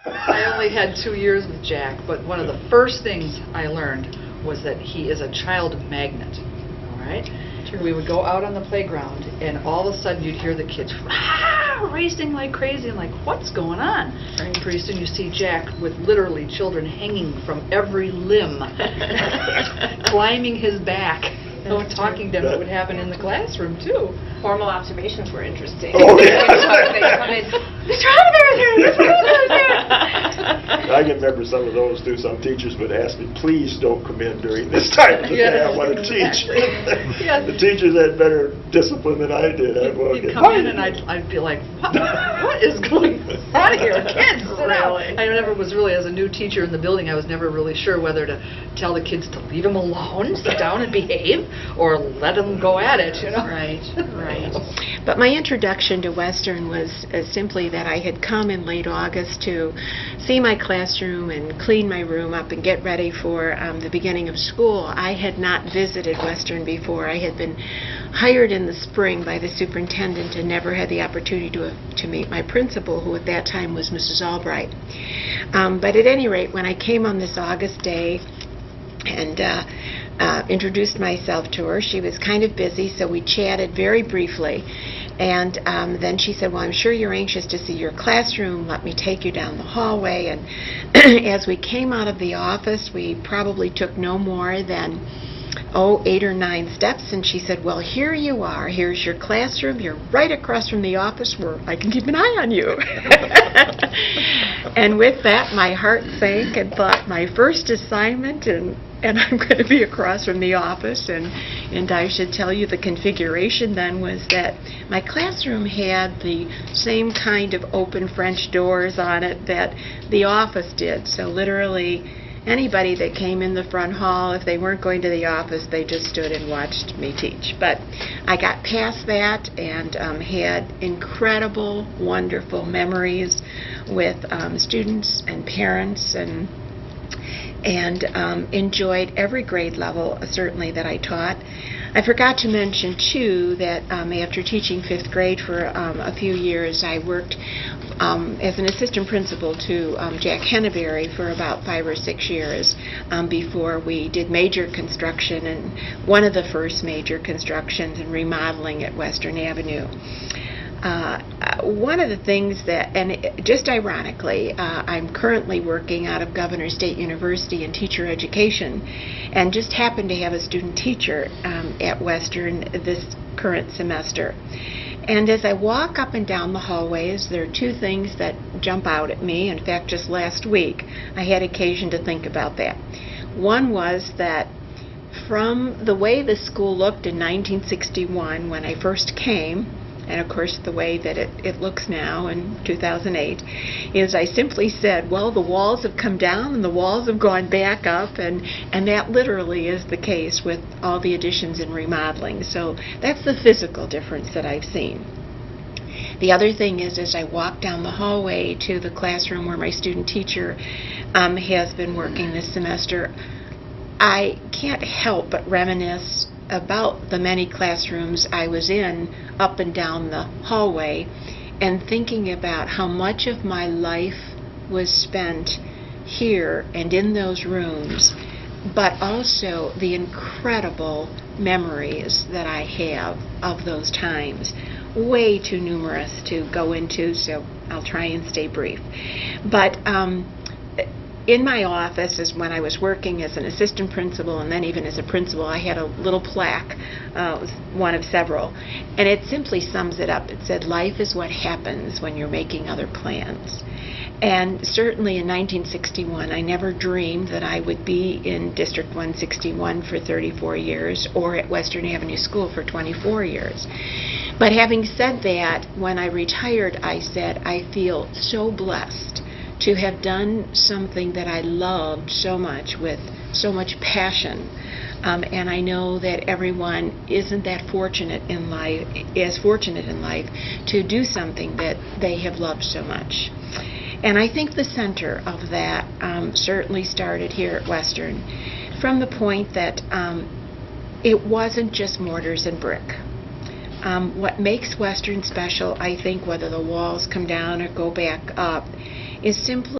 I only had 2 years with Jack, but one of the first things I learned was that he is a child magnet, all right? Sure. We would go out on the playground, and all of a sudden you'd hear the kids racing like crazy, and like, what's going on? Right. Pretty soon you see Jack with literally children hanging from every limb, climbing his back. Talking to him, what would happen in the classroom, too. Formal observations were interesting. Oh, yeah. They come in, Mr. Henneberry's here! Mr. Henneberry's here! I can remember some of those, too. Some teachers would ask me, please don't come in during this time of the day. I want to teach. Yes. The teachers had better discipline than I did. He'd come in, and I'd be like, what is going on here? Kids, sit down. I never was really, as a new teacher in the building, I was never really sure whether to tell the kids to leave them alone, sit down and behave, or let them go at it, you know? Right, right. But my introduction to Western was simply that I had come in late August to see my classroom and clean my room up and get ready for the beginning of school. I had not visited Western before. I had been hired in the spring by the superintendent and never had the opportunity to meet my principal, who at that time was Mrs. Albright. But at any rate, when I came on this August day and introduced myself to her, she was kind of busy, so we chatted very briefly. And then she said, well, I'm sure you're anxious to see your classroom. Let me take you down the hallway. And as we came out of the office, we probably took no more than 8 or 9 steps, and she said, well, here you are. Here's your classroom. You're right across from the office where I can keep an eye on you. And with that, my heart sank and thought, my first assignment, and I'm going to be across from the office. And I should tell you, the configuration then was that my classroom had the same kind of open French doors on it that the office did. So literally, anybody that came in the front hall, if they weren't going to the office, they just stood and watched me teach. But I got past that and had incredible, wonderful memories with students and parents, and enjoyed every grade level, certainly, that I taught. I forgot to mention, too, that after teaching 5th grade for a few years, I worked as an assistant principal to Jack Henneberry for about 5 or 6 years before we did major construction, and one of the first major constructions and remodeling at Western Avenue. One of the things that, and just ironically, I'm currently working out of Governor State University in teacher education, and just happened to have a student teacher at Western this current semester. And as I walk up and down the hallways, there are 2 things that jump out at me. In fact, just last week, I had occasion to think about that. One was that from the way the school looked in 1961 when I first came, and of course the way that it looks now in 2008, is I simply said, well, the walls have come down and the walls have gone back up, and that literally is the case with all the additions and remodeling. So that's the physical difference that I've seen. The other thing is, as I walk down the hallway to the classroom where my student teacher has been working this semester, I can't help but reminisce about the many classrooms I was in up and down the hallway, and thinking about how much of my life was spent here and in those rooms, but also the incredible memories that I have of those times. Way too numerous to go into, so I'll try and stay brief. But in my office, as when I was working as an assistant principal and then even as a principal, I had a little plaque, it was one of several, and it simply sums it up. It said, life is what happens when you're making other plans. And certainly in 1961, I never dreamed that I would be in District 161 for 34 years or at Western Avenue School for 24 years. But having said that, when I retired, I said, I feel so blessed to have done something that I loved so much with so much passion. And I know that everyone isn't that fortunate in life, to do something that they have loved so much. And I think the center of that certainly started here at Western, from the point that it wasn't just mortars and brick. What makes Western special, I think, whether the walls come down or go back up, is simply